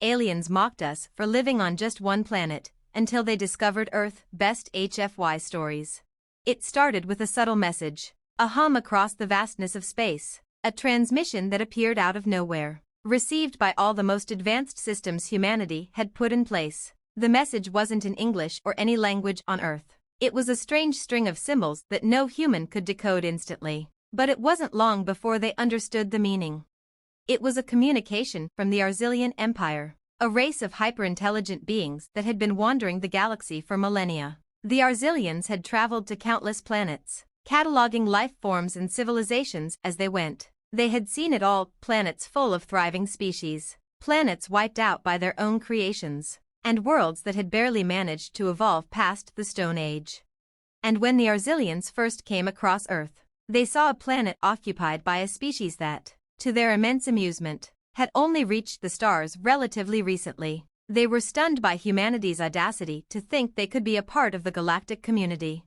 aliens mocked us for living on just one planet, until they discovered Earth. Best HFY stories. It started with a subtle message, a hum across the vastness of space, a transmission that appeared out of nowhere, received by all the most advanced systems humanity had put in place. The message wasn't in English or any language on Earth. It was a strange string of symbols that no human could decode instantly. But it wasn't long before they understood the meaning. It was a communication from the Arzilian Empire, a race of hyper-intelligent beings that had been wandering the galaxy for millennia. The Arzilians had traveled to countless planets, cataloging life forms and civilizations as they went. They had seen it all, planets full of thriving species, planets wiped out by their own creations, and worlds that had barely managed to evolve past the Stone Age. And when the Arzilians first came across Earth, they saw a planet occupied by a species that, to their immense amusement, had only reached the stars relatively recently. They were stunned by humanity's audacity to think they could be a part of the galactic community.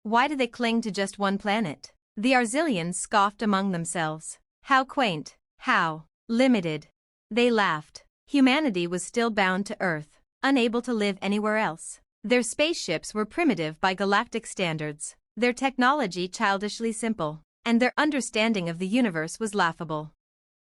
Why do they cling to just one planet? The Arzilians scoffed among themselves. How quaint, how limited. They laughed. Humanity was still bound to Earth, unable to live anywhere else. Their spaceships were primitive by galactic standards, their technology childishly simple, and their understanding of the universe was laughable.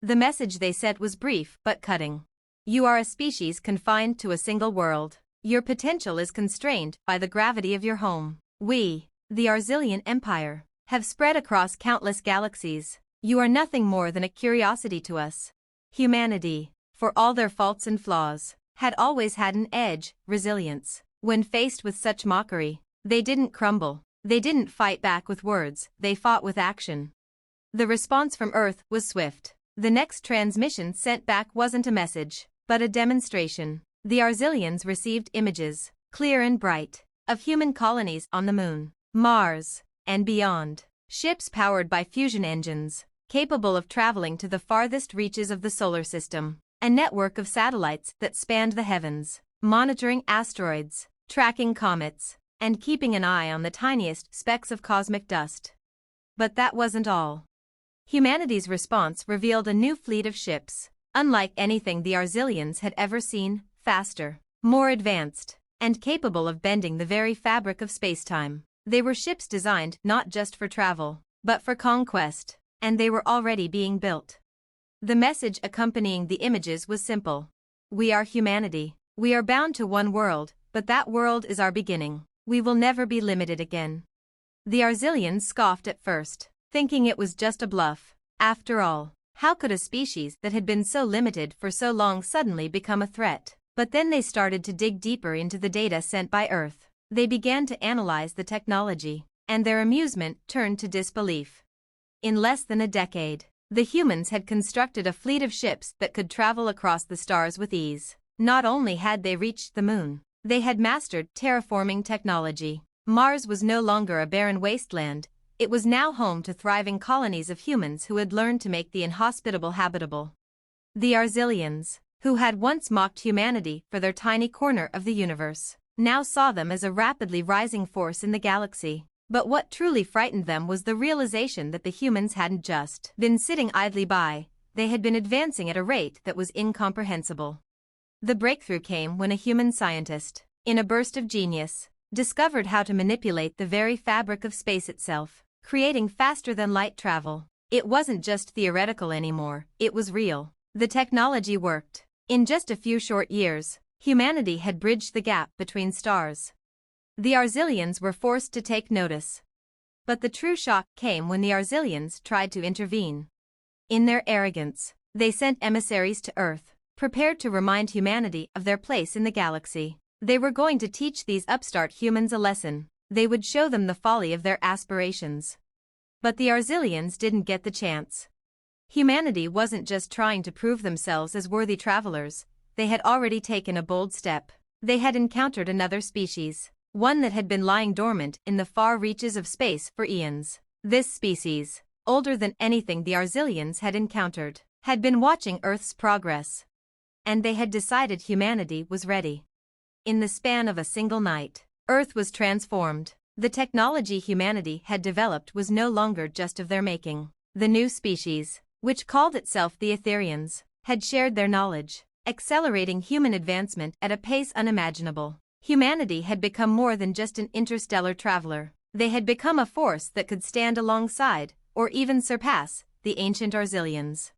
The message they sent was brief but cutting. You are a species confined to a single world. Your potential is constrained by the gravity of your home. We, the Arzilian Empire, have spread across countless galaxies. You are nothing more than a curiosity to us. Humanity, for all their faults and flaws, had always had an edge, resilience. When faced with such mockery, they didn't crumble. They didn't fight back with words, they fought with action. The response from Earth was swift. The next transmission sent back wasn't a message, but a demonstration. The Arzilians received images, clear and bright, of human colonies on the Moon, Mars, and beyond. Ships powered by fusion engines, capable of traveling to the farthest reaches of the solar system. A network of satellites that spanned the heavens, monitoring asteroids, tracking comets, and keeping an eye on the tiniest specks of cosmic dust. But that wasn't all. Humanity's response revealed a new fleet of ships, unlike anything the Arzilians had ever seen, faster, more advanced, and capable of bending the very fabric of spacetime. They were ships designed not just for travel, but for conquest, and they were already being built. The message accompanying the images was simple. We are humanity. We are bound to one world, but that world is our beginning. We will never be limited again. The Arzilians scoffed at first, thinking it was just a bluff. After all, how could a species that had been so limited for so long suddenly become a threat? But then they started to dig deeper into the data sent by Earth. They began to analyze the technology, and their amusement turned to disbelief. In less than a decade, the humans had constructed a fleet of ships that could travel across the stars with ease. Not only had they reached the Moon, they had mastered terraforming technology. Mars was no longer a barren wasteland, it was now home to thriving colonies of humans who had learned to make the inhospitable habitable. The Arzilians, who had once mocked humanity for their tiny corner of the universe, now saw them as a rapidly rising force in the galaxy. But what truly frightened them was the realization that the humans hadn't just been sitting idly by, they had been advancing at a rate that was incomprehensible. The breakthrough came when a human scientist, in a burst of genius, discovered how to manipulate the very fabric of space itself, creating faster-than-light travel. It wasn't just theoretical anymore, it was real. The technology worked. In just a few short years, humanity had bridged the gap between stars. The Arzilians were forced to take notice. But the true shock came when the Arzilians tried to intervene. In their arrogance, they sent emissaries to Earth, prepared to remind humanity of their place in the galaxy. They were going to teach these upstart humans a lesson. They would show them the folly of their aspirations. But the Arzilians didn't get the chance. Humanity wasn't just trying to prove themselves as worthy travelers, they had already taken a bold step. They had encountered another species, one that had been lying dormant in the far reaches of space for eons. This species, older than anything the Arzilians had encountered, had been watching Earth's progress. And they had decided humanity was ready. In the span of a single night, Earth was transformed. The technology humanity had developed was no longer just of their making. The new species, which called itself the Etherians, had shared their knowledge, accelerating human advancement at a pace unimaginable. Humanity had become more than just an interstellar traveler. They had become a force that could stand alongside, or even surpass, the ancient Arzilians.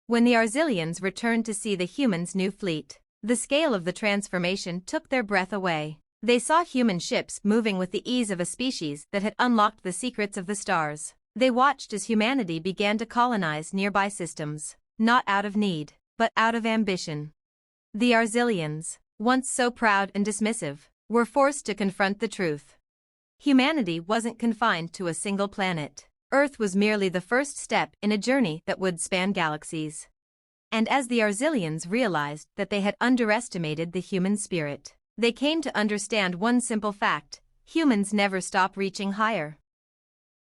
When the Arzilians returned to see the humans' new fleet, the scale of the transformation took their breath away. They saw human ships moving with the ease of a species that had unlocked the secrets of the stars. They watched as humanity began to colonize nearby systems, not out of need, but out of ambition. The Arzilians, once so proud and dismissive, were forced to confront the truth. Humanity wasn't confined to a single planet. Earth was merely the first step in a journey that would span galaxies. And as the Arzilians realized that they had underestimated the human spirit, they came to understand one simple fact: humans never stop reaching higher.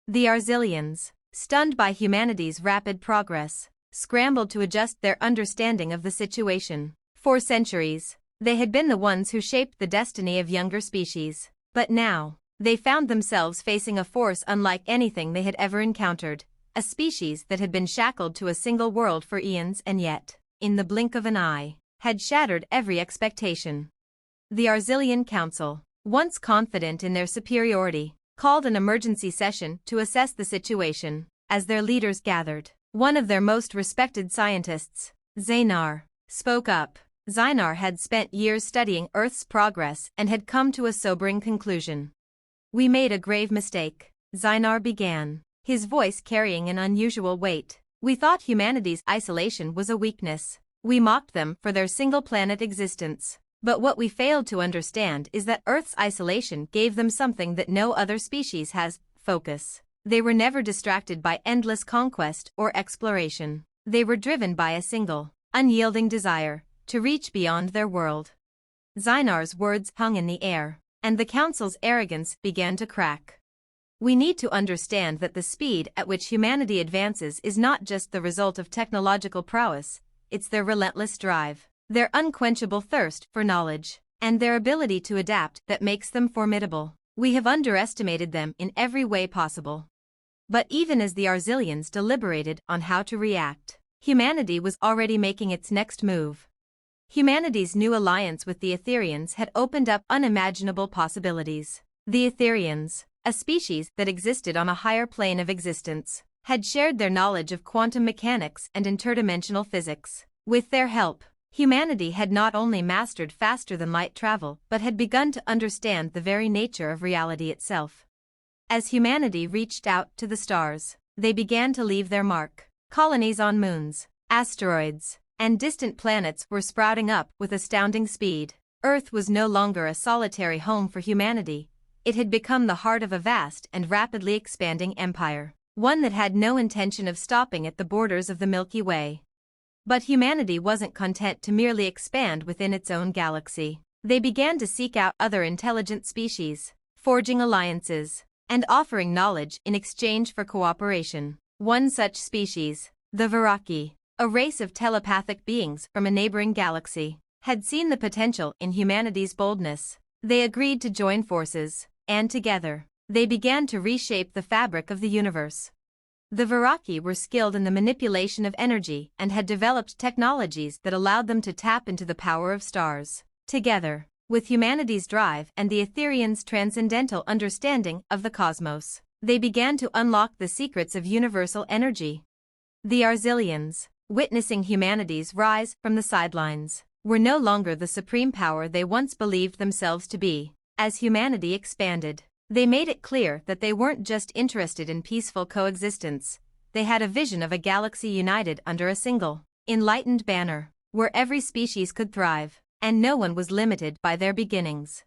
The Arzilians, stunned by humanity's rapid progress, scrambled to adjust their understanding of the situation. For centuries, they had been the ones who shaped the destiny of younger species. But now, they found themselves facing a force unlike anything they had ever encountered, a species that had been shackled to a single world for eons and yet, in the blink of an eye, had shattered every expectation. The Arzilian Council, once confident in their superiority, called an emergency session to assess the situation. As their leaders gathered, one of their most respected scientists, Zaynar, spoke up. Zaynar had spent years studying Earth's progress and had come to a sobering conclusion. "We made a grave mistake," Zaynar began, his voice carrying an unusual weight. "We thought humanity's isolation was a weakness. We mocked them for their single-planet existence. But what we failed to understand is that Earth's isolation gave them something that no other species has: focus. They were never distracted by endless conquest or exploration. They were driven by a single, unyielding desire to reach beyond their world." Zaynar's words hung in the air, and the Council's arrogance began to crack. "We need to understand that the speed at which humanity advances is not just the result of technological prowess, it's their relentless drive, their unquenchable thirst for knowledge, and their ability to adapt that makes them formidable. We have underestimated them in every way possible." But even as the Arzilians deliberated on how to react, humanity was already making its next move. Humanity's new alliance with the Etherians had opened up unimaginable possibilities. The Etherians, a species that existed on a higher plane of existence, had shared their knowledge of quantum mechanics and interdimensional physics. With their help, humanity had not only mastered faster-than-light travel but had begun to understand the very nature of reality itself. As humanity reached out to the stars, they began to leave their mark. Colonies on moons, asteroids, and distant planets were sprouting up with astounding speed. Earth was no longer a solitary home for humanity. It had become the heart of a vast and rapidly expanding empire, one that had no intention of stopping at the borders of the Milky Way. But humanity wasn't content to merely expand within its own galaxy. They began to seek out other intelligent species, forging alliances, and offering knowledge in exchange for cooperation. One such species, the Viraki, a race of telepathic beings from a neighboring galaxy, had seen the potential in humanity's boldness. They agreed to join forces, and together, they began to reshape the fabric of the universe. The Viraki were skilled in the manipulation of energy and had developed technologies that allowed them to tap into the power of stars. Together, with humanity's drive and the Etherians' transcendental understanding of the cosmos, they began to unlock the secrets of universal energy. The Arzilians, witnessing humanity's rise from the sidelines, were no longer the supreme power they once believed themselves to be. As humanity expanded, they made it clear that they weren't just interested in peaceful coexistence. They had a vision of a galaxy united under a single, enlightened banner, where every species could thrive, and no one was limited by their beginnings.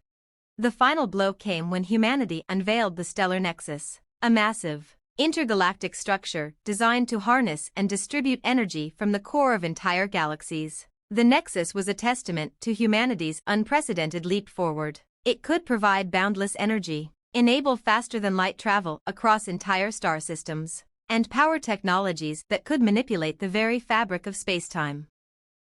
The final blow came when humanity unveiled the Stellar Nexus, a massive, intergalactic structure designed to harness and distribute energy from the core of entire galaxies. The Nexus was a testament to humanity's unprecedented leap forward. It could provide boundless energy, enable faster-than-light travel across entire star systems, and power technologies that could manipulate the very fabric of spacetime.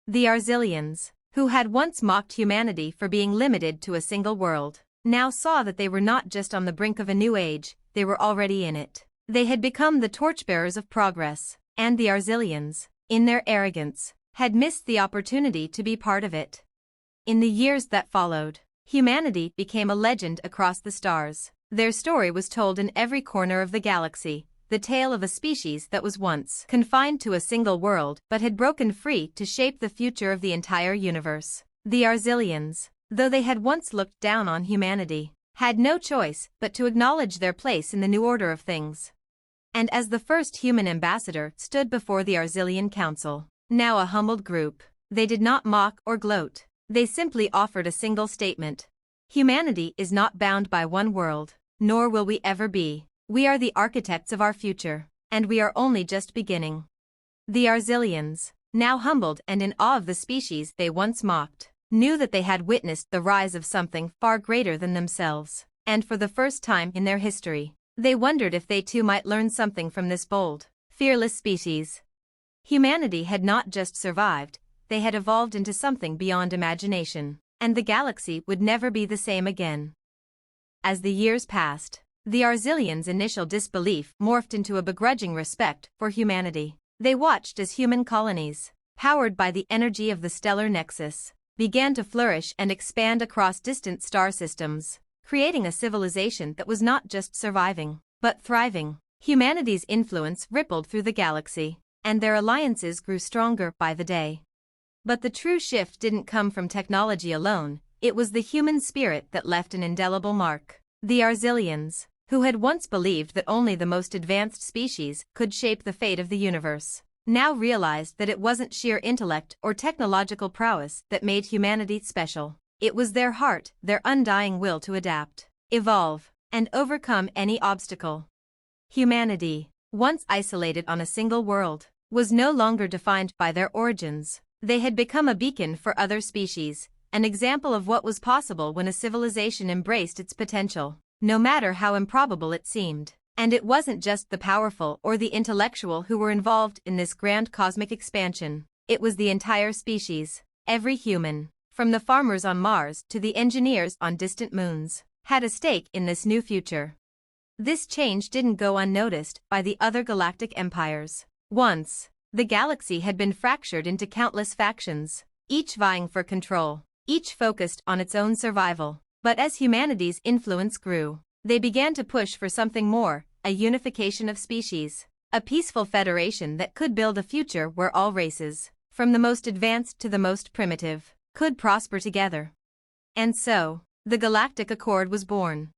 The Arzilians, who had once mocked humanity for being limited to a single world, now saw that they were not just on the brink of a new age, they were already in it. They had become the torchbearers of progress, and the Arzilians, in their arrogance, had missed the opportunity to be part of it. In the years that followed, humanity became a legend across the stars. Their story was told in every corner of the galaxy, the tale of a species that was once confined to a single world but had broken free to shape the future of the entire universe. The Arzilians, though they had once looked down on humanity, had no choice but to acknowledge their place in the new order of things. And as the first human ambassador stood before the Arzilian Council, now a humbled group, they did not mock or gloat. They simply offered a single statement. Humanity is not bound by one world, nor will we ever be. We are the architects of our future, and we are only just beginning. The Arzilians, now humbled and in awe of the species they once mocked, knew that they had witnessed the rise of something far greater than themselves, and for the first time in their history, they wondered if they too might learn something from this bold, fearless species. Humanity had not just survived, they had evolved into something beyond imagination, and the galaxy would never be the same again. As the years passed, the Arzilians' initial disbelief morphed into a begrudging respect for humanity. They watched as human colonies, powered by the energy of the stellar nexus, began to flourish and expand across distant star systems, creating a civilization that was not just surviving, but thriving. Humanity's influence rippled through the galaxy, and their alliances grew stronger by the day. But the true shift didn't come from technology alone, it was the human spirit that left an indelible mark. The Arzilians, who had once believed that only the most advanced species could shape the fate of the universe, now realized that it wasn't sheer intellect or technological prowess that made humanity special. It was their heart, their undying will to adapt, evolve, and overcome any obstacle. Humanity, once isolated on a single world, was no longer defined by their origins. They had become a beacon for other species, an example of what was possible when a civilization embraced its potential, no matter how improbable it seemed. And it wasn't just the powerful or the intellectual who were involved in this grand cosmic expansion. It was the entire species. Every human, from the farmers on Mars to the engineers on distant moons, had a stake in this new future. This change didn't go unnoticed by the other galactic empires. Once, the galaxy had been fractured into countless factions, each vying for control, each focused on its own survival. But as humanity's influence grew, they began to push for something more, a unification of species, a peaceful federation that could build a future where all races, from the most advanced to the most primitive, could prosper together. And so, the Galactic Accord was born.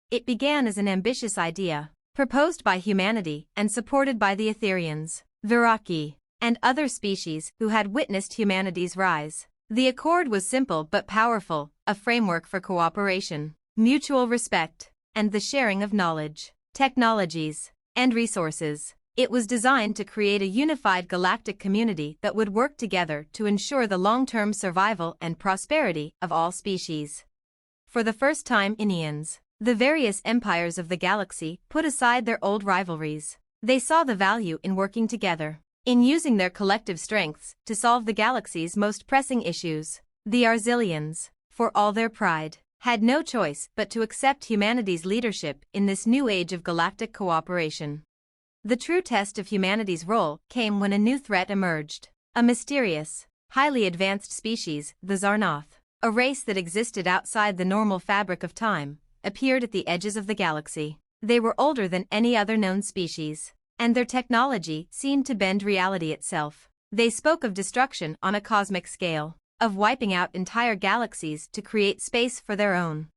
It began as an ambitious idea, proposed by humanity and supported by the Etherians, Viraki, and other species who had witnessed humanity's rise. The Accord was simple but powerful, a framework for cooperation, mutual respect, and the sharing of knowledge, technologies, and resources. It was designed to create a unified galactic community that would work together to ensure the long-term survival and prosperity of all species. For the first time in eons, the various empires of the galaxy put aside their old rivalries. They saw the value in working together, in using their collective strengths to solve the galaxy's most pressing issues. The Arzilians, for all their pride, had no choice but to accept humanity's leadership in this new age of galactic cooperation. The true test of humanity's role came when a new threat emerged. A mysterious, highly advanced species, the Zarnoth, a race that existed outside the normal fabric of time, appeared at the edges of the galaxy. They were older than any other known species, and their technology seemed to bend reality itself. They spoke of destruction on a cosmic scale, of wiping out entire galaxies to create space for their own.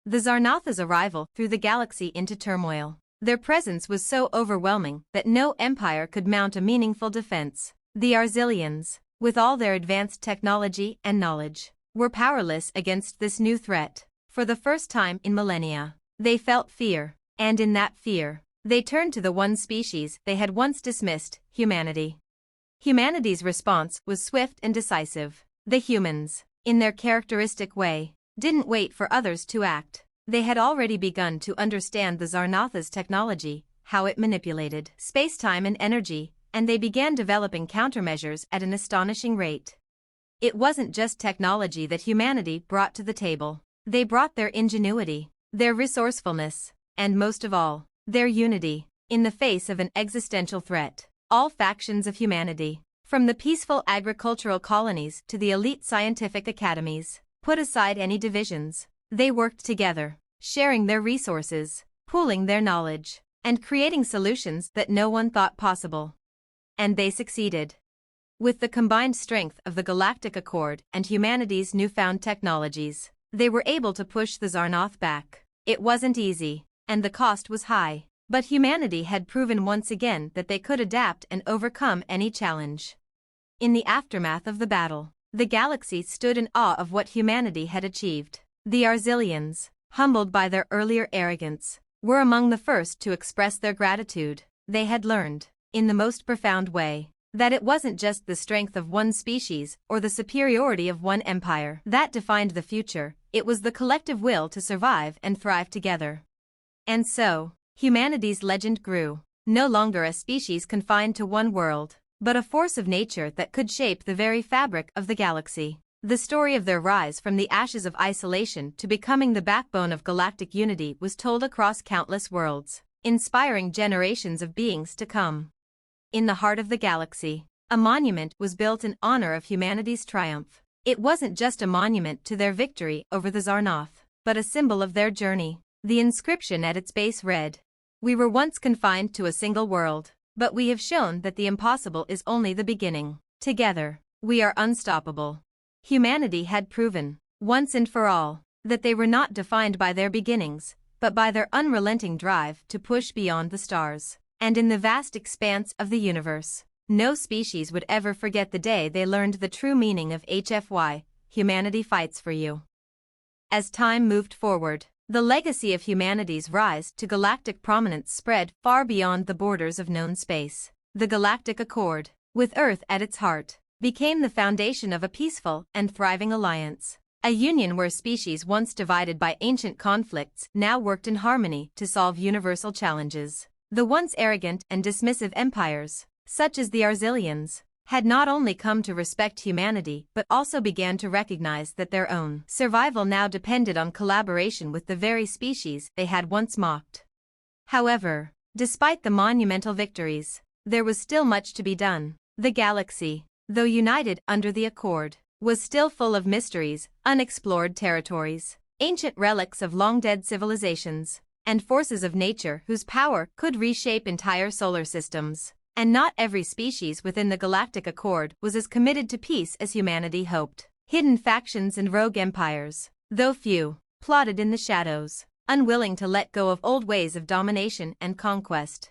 The Zarnoth's arrival threw the galaxy into turmoil. Their presence was so overwhelming that no empire could mount a meaningful defense. The Arzilians, with all their advanced technology and knowledge, were powerless against this new threat. For the first time in millennia, they felt fear, and in that fear, they turned to the one species they had once dismissed, humanity. Humanity's response was swift and decisive. The humans, in their characteristic way, didn't wait for others to act. They had already begun to understand the Zarnoth's technology, how it manipulated space-time and energy, and they began developing countermeasures at an astonishing rate. It wasn't just technology that humanity brought to the table. They brought their ingenuity, their resourcefulness, and most of all, their unity, in the face of an existential threat. All factions of humanity, From the peaceful agricultural colonies to the elite scientific academies, put aside any divisions. They worked together, sharing their resources, pooling their knowledge, and creating solutions that no one thought possible. And they succeeded. With the combined strength of the Galactic Accord and humanity's newfound technologies, they were able to push the Zarnoth back. It wasn't easy, and the cost was high, but humanity had proven once again that they could adapt and overcome any challenge. In the aftermath of the battle, the galaxy stood in awe of what humanity had achieved. The Arzilians, humbled by their earlier arrogance, were among the first to express their gratitude. They had learned, in the most profound way, that it wasn't just the strength of one species or the superiority of one empire that defined the future, it was the collective will to survive and thrive together. And so, humanity's legend grew, no longer a species confined to one world, but a force of nature that could shape the very fabric of the galaxy. The story of their rise from the ashes of isolation to becoming the backbone of galactic unity was told across countless worlds, inspiring generations of beings to come. In the heart of the galaxy, a monument was built in honor of humanity's triumph. It wasn't just a monument to their victory over the Zarnoth, but a symbol of their journey. The inscription at its base read, "We were once confined to a single world, but we have shown that the impossible is only the beginning. Together, we are unstoppable." Humanity had proven, once and for all, that they were not defined by their beginnings, but by their unrelenting drive to push beyond the stars. And in the vast expanse of the universe, no species would ever forget the day they learned the true meaning of HFY, humanity fights for you. As time moved forward, the legacy of humanity's rise to galactic prominence spread far beyond the borders of known space. The Galactic Accord, with Earth at its heart, became the foundation of a peaceful and thriving alliance. A union where species once divided by ancient conflicts now worked in harmony to solve universal challenges. The once arrogant and dismissive empires, such as the Arzilians, had not only come to respect humanity but also began to recognize that their own survival now depended on collaboration with the very species they had once mocked. However, despite the monumental victories, there was still much to be done. The galaxy, though united under the Accord, was still full of mysteries, unexplored territories, ancient relics of long-dead civilizations, and forces of nature whose power could reshape entire solar systems. And not every species within the Galactic Accord was as committed to peace as humanity hoped. Hidden factions and rogue empires, though few, plotted in the shadows, unwilling to let go of old ways of domination and conquest.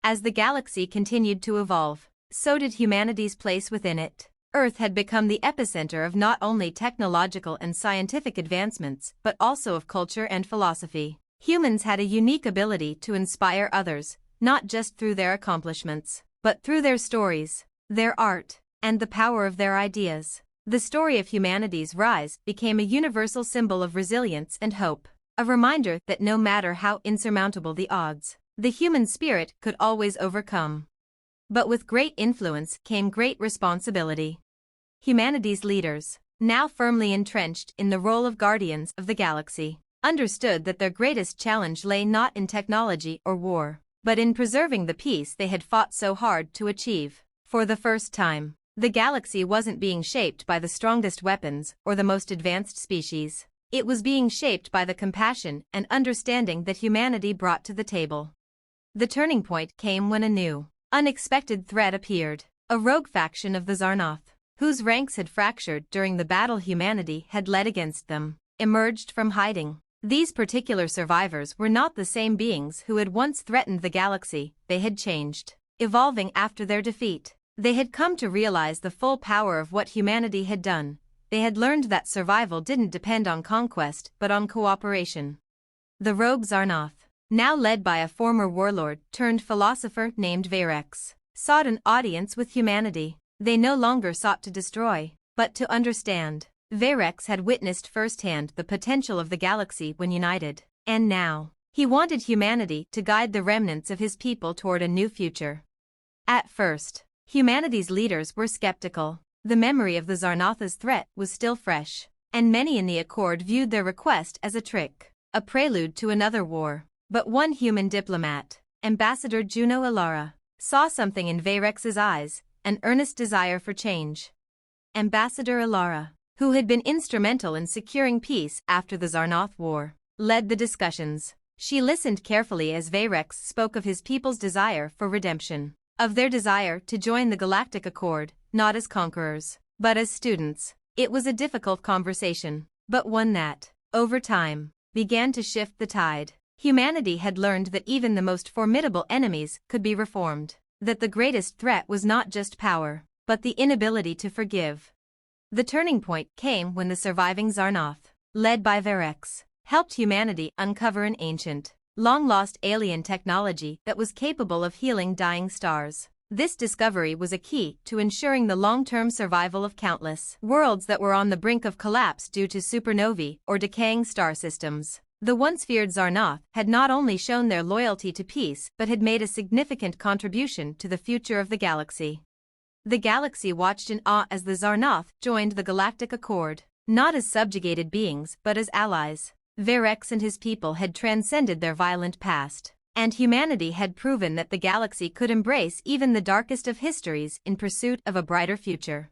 As the galaxy continued to evolve, so did humanity's place within it. Earth had become the epicenter of not only technological and scientific advancements but also of culture and philosophy. Humans had a unique ability to inspire others, not just through their accomplishments, but through their stories, their art, and the power of their ideas. The story of humanity's rise became a universal symbol of resilience and hope, a reminder that no matter how insurmountable the odds, the human spirit could always overcome. But with great influence came great responsibility. Humanity's leaders, now firmly entrenched in the role of guardians of the galaxy, understood that their greatest challenge lay not in technology or war, but in preserving the peace they had fought so hard to achieve. For the first time, the galaxy wasn't being shaped by the strongest weapons or the most advanced species. It was being shaped by the compassion and understanding that humanity brought to the table. The turning point came when a new, unexpected threat appeared, a rogue faction of the Zarnoth, whose ranks had fractured during the battle humanity had led against them, emerged from hiding. These particular survivors were not the same beings who had once threatened the galaxy. They had changed, evolving after their defeat. They had come to realize the full power of what humanity had done. They had learned that survival didn't depend on conquest but on cooperation. The rogue Zarnoth, now led by a former warlord turned philosopher named Vayrex, sought an audience with humanity. They no longer sought to destroy, but to understand. Vayrex had witnessed firsthand the potential of the galaxy when united, and now, he wanted humanity to guide the remnants of his people toward a new future. At first, humanity's leaders were skeptical. The memory of the Zarnotha's threat was still fresh, and many in the Accord viewed their request as a trick, a prelude to another war. But one human diplomat, Ambassador Juno Ilara, saw something in Vayrex's eyes. an earnest desire for change. Ambassador Ilara, who had been instrumental in securing peace after the Zarnoth War, led the discussions. She listened carefully as Veyrex spoke of his people's desire for redemption, of their desire to join the Galactic Accord, not as conquerors, but as students. It was a difficult conversation, but one that, over time, began to shift the tide. Humanity had learned that even the most formidable enemies could be reformed, that the greatest threat was not just power, but the inability to forgive. The turning point came when the surviving Zarnoth, led by Veyrex, helped humanity uncover an ancient, long-lost alien technology that was capable of healing dying stars. This discovery was a key to ensuring the long-term survival of countless worlds that were on the brink of collapse due to supernovae or decaying star systems. The once feared Zarnoth had not only shown their loyalty to peace but had made a significant contribution to the future of the galaxy. The galaxy watched in awe as the Zarnoth joined the Galactic Accord, not as subjugated beings but as allies. Veyrex and his people had transcended their violent past, and humanity had proven that the galaxy could embrace even the darkest of histories in pursuit of a brighter future.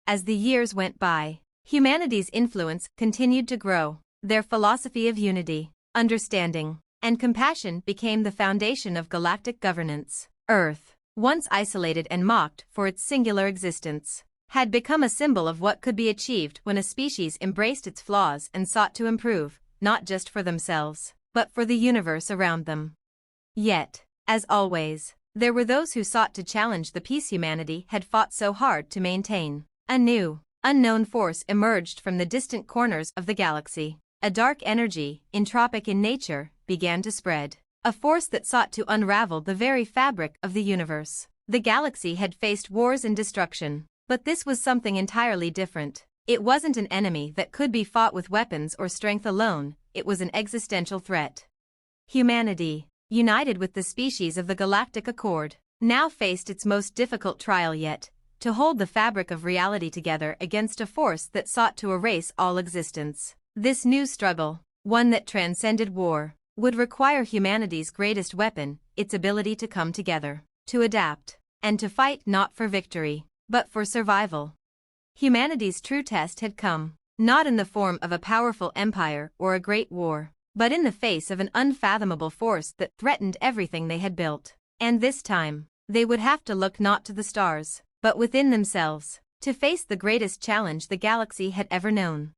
As the years went by, humanity's influence continued to grow. Their philosophy of unity, understanding, and compassion became the foundation of galactic governance. Earth, once isolated and mocked for its singular existence, had become a symbol of what could be achieved when a species embraced its flaws and sought to improve, not just for themselves, but for the universe around them. Yet, as always, there were those who sought to challenge the peace humanity had fought so hard to maintain. A new, unknown force emerged from the distant corners of the galaxy. A dark energy, entropic in nature, began to spread. A force that sought to unravel the very fabric of the universe. The galaxy had faced wars and destruction, but this was something entirely different. It wasn't an enemy that could be fought with weapons or strength alone, it was an existential threat. Humanity, united with the species of the Galactic Accord, now faced its most difficult trial yet, to hold the fabric of reality together against a force that sought to erase all existence. This new struggle, one that transcended war, would require humanity's greatest weapon, its ability to come together, to adapt, and to fight not for victory, but for survival. Humanity's true test had come, not in the form of a powerful empire or a great war, but in the face of an unfathomable force that threatened everything they had built. And this time, they would have to look not to the stars, but within themselves, to face the greatest challenge the galaxy had ever known.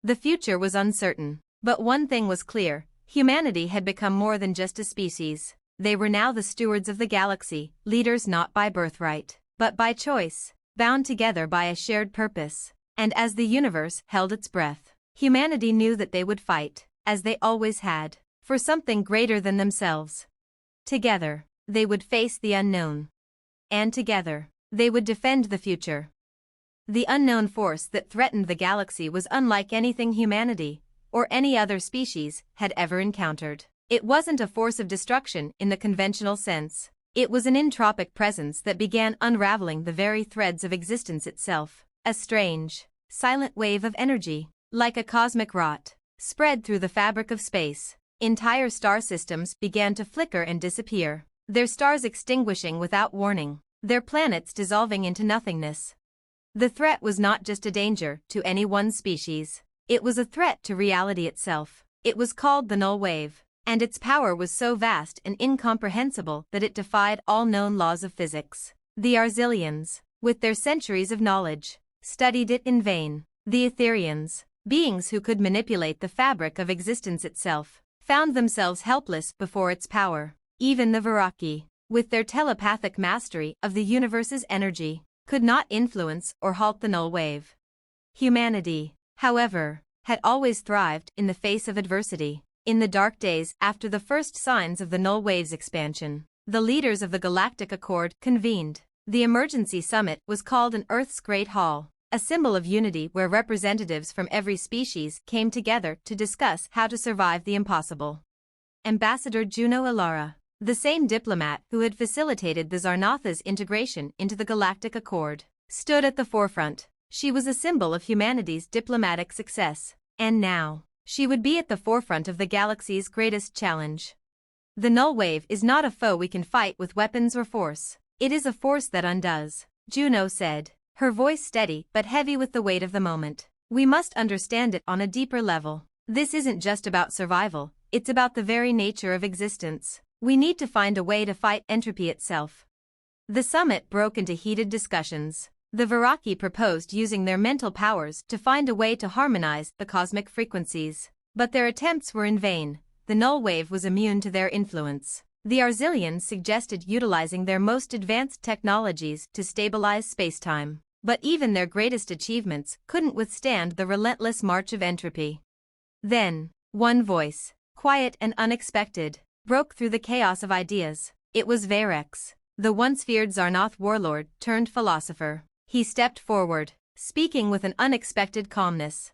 The future was uncertain, but one thing was clear: humanity had become more than just a species. They were now the stewards of the galaxy, leaders not by birthright, but by choice, bound together by a shared purpose. And as the universe held its breath, humanity knew that they would fight, as they always had, for something greater than themselves. Together, they would face the unknown. And together, they would defend the future. The unknown force that threatened the galaxy was unlike anything humanity, or any other species, had ever encountered. It wasn't a force of destruction in the conventional sense. It was an entropic presence that began unraveling the very threads of existence itself. A strange, silent wave of energy, like a cosmic rot, spread through the fabric of space. Entire star systems began to flicker and disappear, their stars extinguishing without warning, their planets dissolving into nothingness. The threat was not just a danger to any one species. It was a threat to reality itself. It was called the Null Wave, and its power was so vast and incomprehensible that it defied all known laws of physics. The Arzilians, with their centuries of knowledge, studied it in vain. The Etherians, beings who could manipulate the fabric of existence itself, found themselves helpless before its power. Even the Viraki, with their telepathic mastery of the universe's energy, could not influence or halt the Null Wave. Humanity, however, had always thrived in the face of adversity. In the dark days after the first signs of the Null Wave's expansion, the leaders of the Galactic Accord convened. The emergency summit was called an Earth's Great Hall, a symbol of unity where representatives from every species came together to discuss how to survive the impossible. Ambassador Juno Ilara, the same diplomat who had facilitated the Zarnotha's integration into the Galactic Accord, stood at the forefront. She was a symbol of humanity's diplomatic success, and now, she would be at the forefront of the galaxy's greatest challenge. The Null Wave is not a foe we can fight with weapons or force. It is a force that undoes, Juno said, her voice steady but heavy with the weight of the moment. We must understand it on a deeper level. This isn't just about survival, it's about the very nature of existence. We need to find a way to fight entropy itself. The summit broke into heated discussions. The Viraki proposed using their mental powers to find a way to harmonize the cosmic frequencies. But their attempts were in vain. The null wave was immune to their influence. The Arzilians suggested utilizing their most advanced technologies to stabilize spacetime. But even their greatest achievements couldn't withstand the relentless march of entropy. Then, one voice, quiet and unexpected, broke through the chaos of ideas. It was Varex, the once feared Zarnoth warlord turned philosopher. He stepped forward, speaking with an unexpected calmness.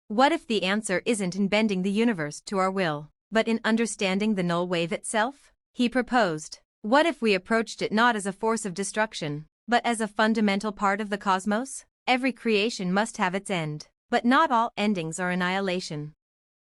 What if the answer isn't in bending the universe to our will, but in understanding the null wave itself? He proposed. What if we approached it not as a force of destruction, but as a fundamental part of the cosmos? Every creation must have its end, but not all endings are annihilation.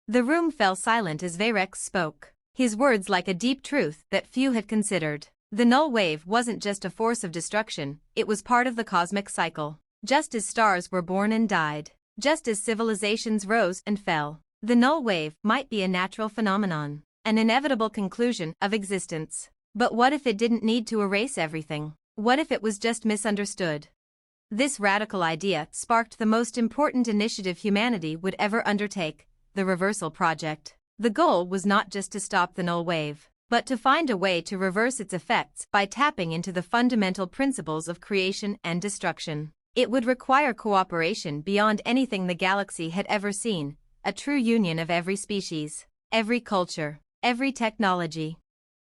The room fell silent as Varex spoke, his words like a deep truth that few had considered. The null wave wasn't just a force of destruction, it was part of the cosmic cycle. Just as stars were born and died, just as civilizations rose and fell, the null wave might be a natural phenomenon, an inevitable conclusion of existence. But what if it didn't need to erase everything? What if it was just misunderstood? This radical idea sparked the most important initiative humanity would ever undertake, the Reversal Project. The goal was not just to stop the null wave, but to find a way to reverse its effects by tapping into the fundamental principles of creation and destruction. It would require cooperation beyond anything the galaxy had ever seen, a true union of every species, every culture, every technology.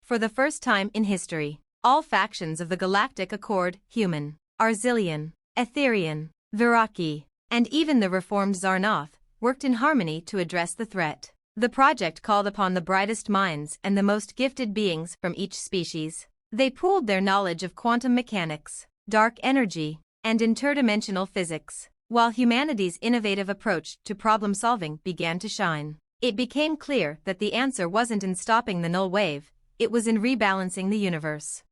For the first time in history, all factions of the Galactic Accord, human, Arzilian, Etherian, Viraki, and even the reformed Zarnoth, worked in harmony to address the threat. The project called upon the brightest minds and the most gifted beings from each species. They pooled their knowledge of quantum mechanics, dark energy, and interdimensional physics. While humanity's innovative approach to problem-solving began to shine, it became clear that the answer wasn't in stopping the null wave, it was in rebalancing the universe.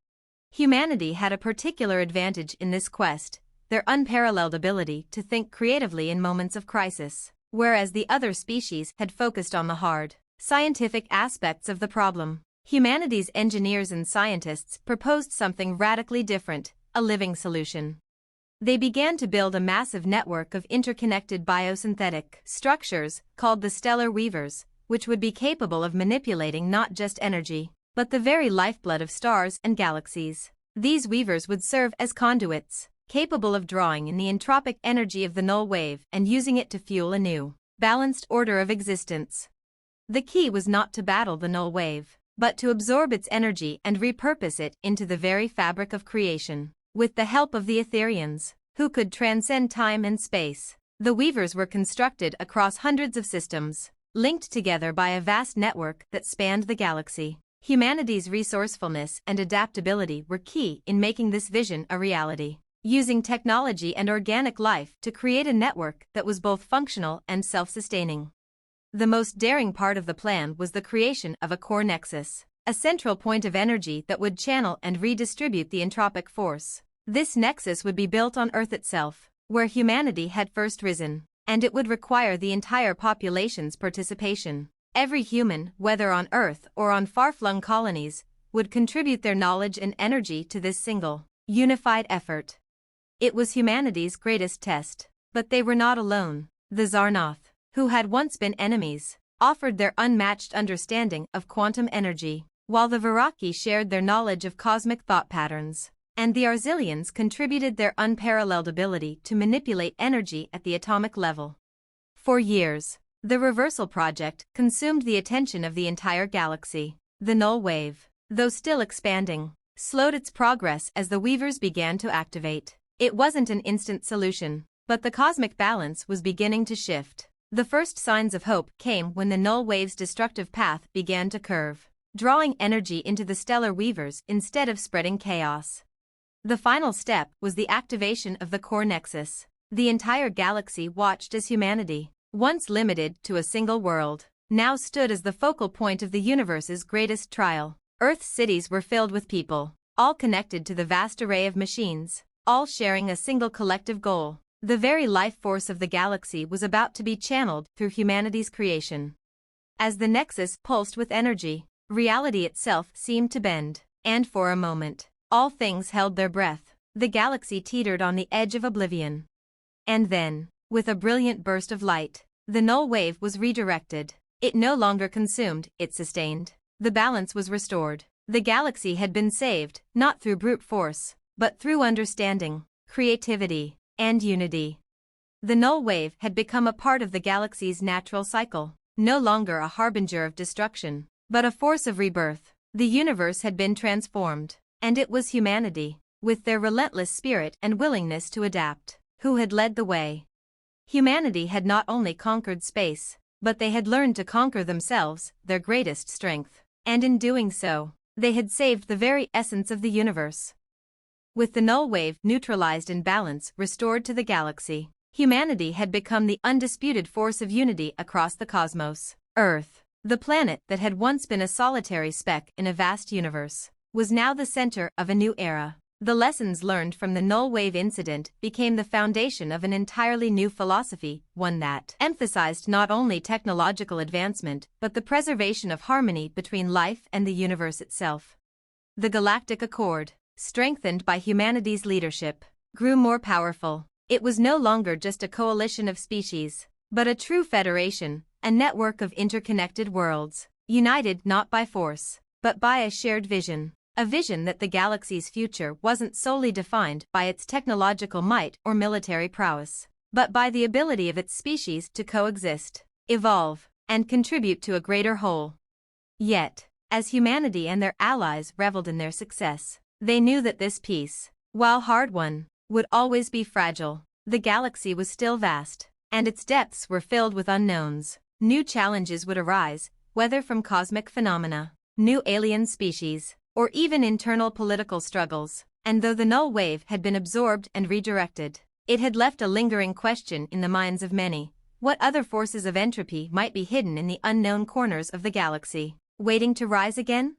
Humanity had a particular advantage in this quest, their unparalleled ability to think creatively in moments of crisis. Whereas the other species had focused on the hard, scientific aspects of the problem. Humanity's engineers and scientists proposed something radically different, a living solution. They began to build a massive network of interconnected biosynthetic structures called the stellar weavers, which would be capable of manipulating not just energy, but the very lifeblood of stars and galaxies. These weavers would serve as conduits, capable of drawing in the entropic energy of the null wave and using it to fuel a new, balanced order of existence. The key was not to battle the null wave, but to absorb its energy and repurpose it into the very fabric of creation. With the help of the Etherians, who could transcend time and space, the weavers were constructed across hundreds of systems, linked together by a vast network that spanned the galaxy. Humanity's resourcefulness and adaptability were key in making this vision a reality. Using technology and organic life to create a network that was both functional and self-sustaining. The most daring part of the plan was the creation of a core nexus, a central point of energy that would channel and redistribute the entropic force. This nexus would be built on Earth itself, where humanity had first risen, and it would require the entire population's participation. Every human, whether on Earth or on far-flung colonies, would contribute their knowledge and energy to this single, unified effort. It was humanity's greatest test, but they were not alone. The Zarnoth, who had once been enemies, offered their unmatched understanding of quantum energy, while the Viraki shared their knowledge of cosmic thought patterns, and the Arzilians contributed their unparalleled ability to manipulate energy at the atomic level. For years, the Reversal Project consumed the attention of the entire galaxy. The null wave, though still expanding, slowed its progress as the weavers began to activate. It wasn't an instant solution, but the cosmic balance was beginning to shift. The first signs of hope came when the null wave's destructive path began to curve, drawing energy into the stellar weavers instead of spreading chaos. The final step was the activation of the core nexus. The entire galaxy watched as humanity, once limited to a single world, now stood as the focal point of the universe's greatest trial. Earth's cities were filled with people, all connected to the vast array of machines, all sharing a single collective goal. The very life force of the galaxy was about to be channeled through humanity's creation. As the nexus pulsed with energy, reality itself seemed to bend, and for a moment, all things held their breath. The galaxy teetered on the edge of oblivion. And then, with a brilliant burst of light, the null wave was redirected. It no longer consumed, it sustained. The balance was restored. The galaxy had been saved, not through brute force, but through understanding, creativity, and unity. The null wave had become a part of the galaxy's natural cycle, no longer a harbinger of destruction, but a force of rebirth. The universe had been transformed, and it was humanity, with their relentless spirit and willingness to adapt, who had led the way. Humanity had not only conquered space, but they had learned to conquer themselves, their greatest strength, and in doing so, they had saved the very essence of the universe. With the null wave neutralized and balance restored to the galaxy, humanity had become the undisputed force of unity across the cosmos. Earth, the planet that had once been a solitary speck in a vast universe, was now the center of a new era. The lessons learned from the null wave incident became the foundation of an entirely new philosophy, one that emphasized not only technological advancement but the preservation of harmony between life and the universe itself. The Galactic Accord, strengthened by humanity's leadership, grew more powerful. It was no longer just a coalition of species, but a true federation, a network of interconnected worlds, united not by force, but by a shared vision. A vision that the galaxy's future wasn't solely defined by its technological might or military prowess, but by the ability of its species to coexist, evolve, and contribute to a greater whole. Yet, as humanity and their allies reveled in their success, they knew that this peace, while hard-won, would always be fragile. The galaxy was still vast, and its depths were filled with unknowns. New challenges would arise, whether from cosmic phenomena, new alien species, or even internal political struggles, and though the null wave had been absorbed and redirected, it had left a lingering question in the minds of many: what other forces of entropy might be hidden in the unknown corners of the galaxy, waiting to rise again?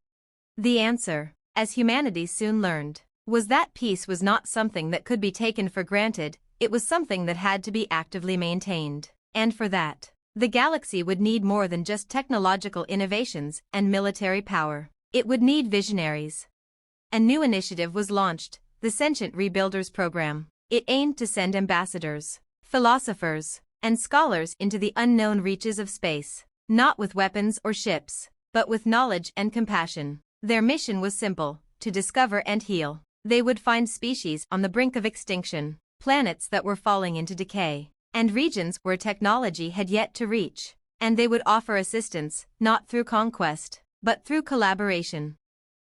The answer, as humanity soon learned, was that peace was not something that could be taken for granted, it was something that had to be actively maintained, and for that, the galaxy would need more than just technological innovations and military power. It would need visionaries. A new initiative was launched, the Sentient Rebuilders Program. It aimed to send ambassadors, philosophers, and scholars into the unknown reaches of space, not with weapons or ships, but with knowledge and compassion. Their mission was simple: to discover and heal. They would find species on the brink of extinction, planets that were falling into decay, and regions where technology had yet to reach, and they would offer assistance, not through conquest, but through collaboration.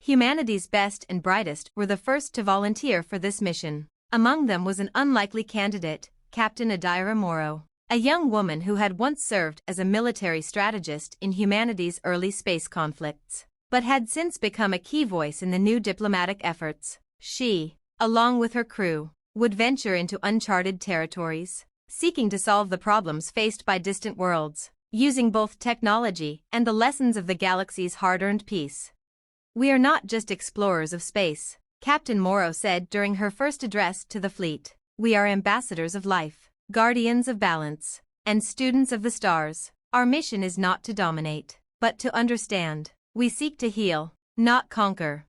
Humanity's best and brightest were the first to volunteer for this mission. Among them was an unlikely candidate, Captain Adira Morrow, a young woman who had once served as a military strategist in humanity's early space conflicts, but had since become a key voice in the new diplomatic efforts. She, along with her crew, would venture into uncharted territories, seeking to solve the problems faced by distant worlds, using both technology and the lessons of the galaxy's hard-earned peace. "We are not just explorers of space," Captain Morrow said during her first address to the fleet. "We are ambassadors of life, guardians of balance, and students of the stars. Our mission is not to dominate, but to understand. We seek to heal, not conquer."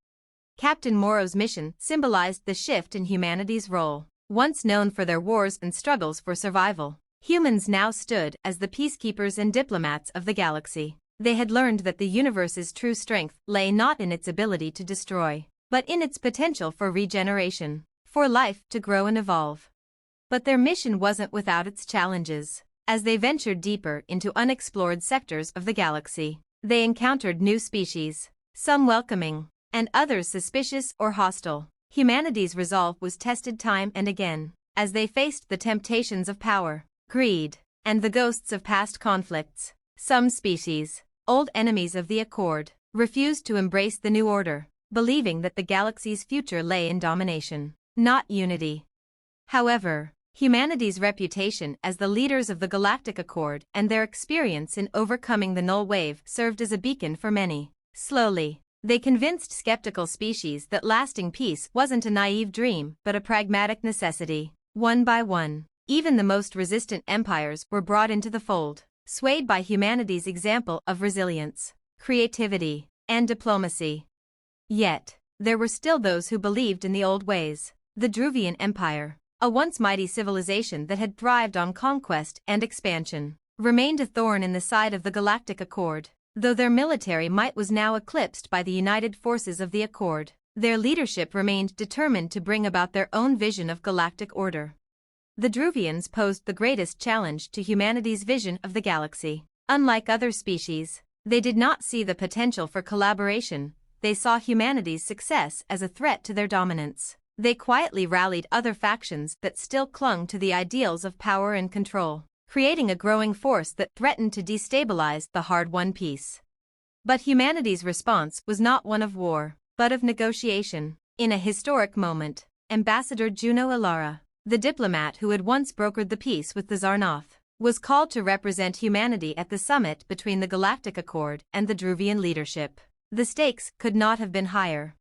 Captain Morrow's mission symbolized the shift in humanity's role. Once known for their wars and struggles for survival, humans now stood as the peacekeepers and diplomats of the galaxy. They had learned that the universe's true strength lay not in its ability to destroy, but in its potential for regeneration, for life to grow and evolve. But their mission wasn't without its challenges. As they ventured deeper into unexplored sectors of the galaxy, they encountered new species, some welcoming, and others suspicious or hostile. Humanity's resolve was tested time and again, as they faced the temptations of power, greed, and the ghosts of past conflicts. Some species, old enemies of the Accord, refused to embrace the new order, believing that the galaxy's future lay in domination, not unity. However, humanity's reputation as the leaders of the Galactic Accord and their experience in overcoming the null wave served as a beacon for many. Slowly, They convinced skeptical species that lasting peace wasn't a naive dream but a pragmatic necessity. One by one, even the most resistant empires were brought into the fold, swayed by humanity's example of resilience, creativity, and diplomacy. Yet, there were still those who believed in the old ways. The Druvian Empire, a once mighty civilization that had thrived on conquest and expansion, remained a thorn in the side of the Galactic Accord. Though their military might was now eclipsed by the united forces of the Accord, their leadership remained determined to bring about their own vision of galactic order. The Druvians posed the greatest challenge to humanity's vision of the galaxy. Unlike other species, they did not see the potential for collaboration. They saw humanity's success as a threat to their dominance. They quietly rallied other factions that still clung to the ideals of power and control, creating a growing force that threatened to destabilize the hard-won peace. But humanity's response was not one of war, but of negotiation. In a historic moment, Ambassador Juno Ilara, the diplomat who had once brokered the peace with the Zarnoth, was called to represent humanity at the summit between the Galactic Accord and the Druvian leadership. The stakes could not have been higher.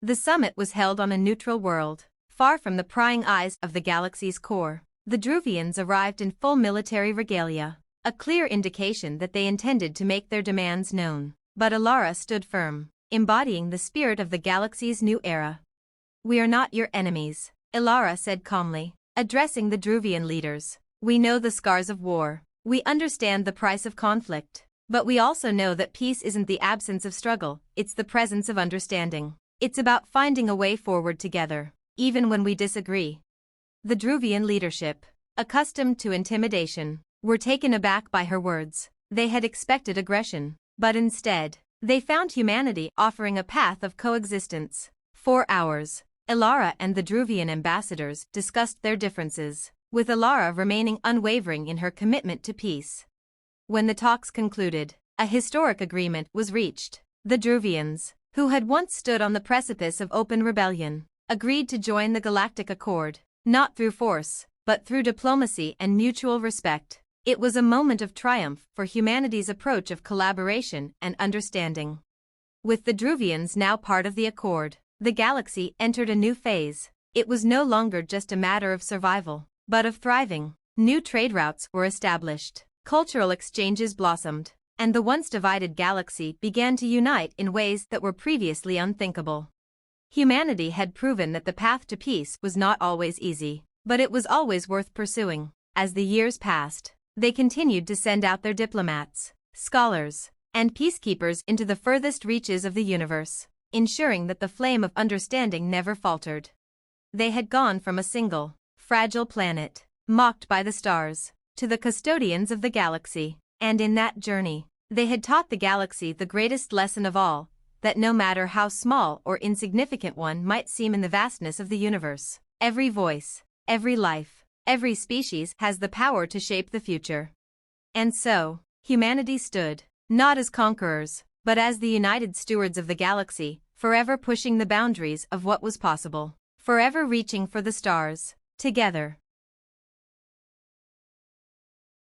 The summit was held on a neutral world, far from the prying eyes of the galaxy's core. The Druvians arrived in full military regalia, a clear indication that they intended to make their demands known. But Ilara stood firm, embodying the spirit of the galaxy's new era. "We are not your enemies," Ilara said calmly, addressing the Druvian leaders. "We know the scars of war. We understand the price of conflict. But we also know that peace isn't the absence of struggle, it's the presence of understanding. It's about finding a way forward together, even when we disagree." The Druvian leadership, accustomed to intimidation, were taken aback by her words. They had expected aggression, but instead, they found humanity offering a path of coexistence. For hours, Ilara and the Druvian ambassadors discussed their differences, with Ilara remaining unwavering in her commitment to peace. When the talks concluded, a historic agreement was reached. The Druvians, who had once stood on the precipice of open rebellion, agreed to join the Galactic Accord, not through force, but through diplomacy and mutual respect. It was a moment of triumph for humanity's approach of collaboration and understanding. With the Druvians now part of the Accord, the galaxy entered a new phase. It was no longer just a matter of survival, but of thriving. New trade routes were established. Cultural exchanges blossomed, and the once divided galaxy began to unite in ways that were previously unthinkable. Humanity had proven that the path to peace was not always easy, but it was always worth pursuing. As the years passed, they continued to send out their diplomats, scholars, and peacekeepers into the furthest reaches of the universe, ensuring that the flame of understanding never faltered. They had gone from a single, fragile planet, mocked by the stars, to the custodians of the galaxy, and in that journey, they had taught the galaxy the greatest lesson of all, that no matter how small or insignificant one might seem in the vastness of the universe, every voice, every life, every species has the power to shape the future. And so, humanity stood, not as conquerors, but as the united stewards of the galaxy, forever pushing the boundaries of what was possible, forever reaching for the stars, together.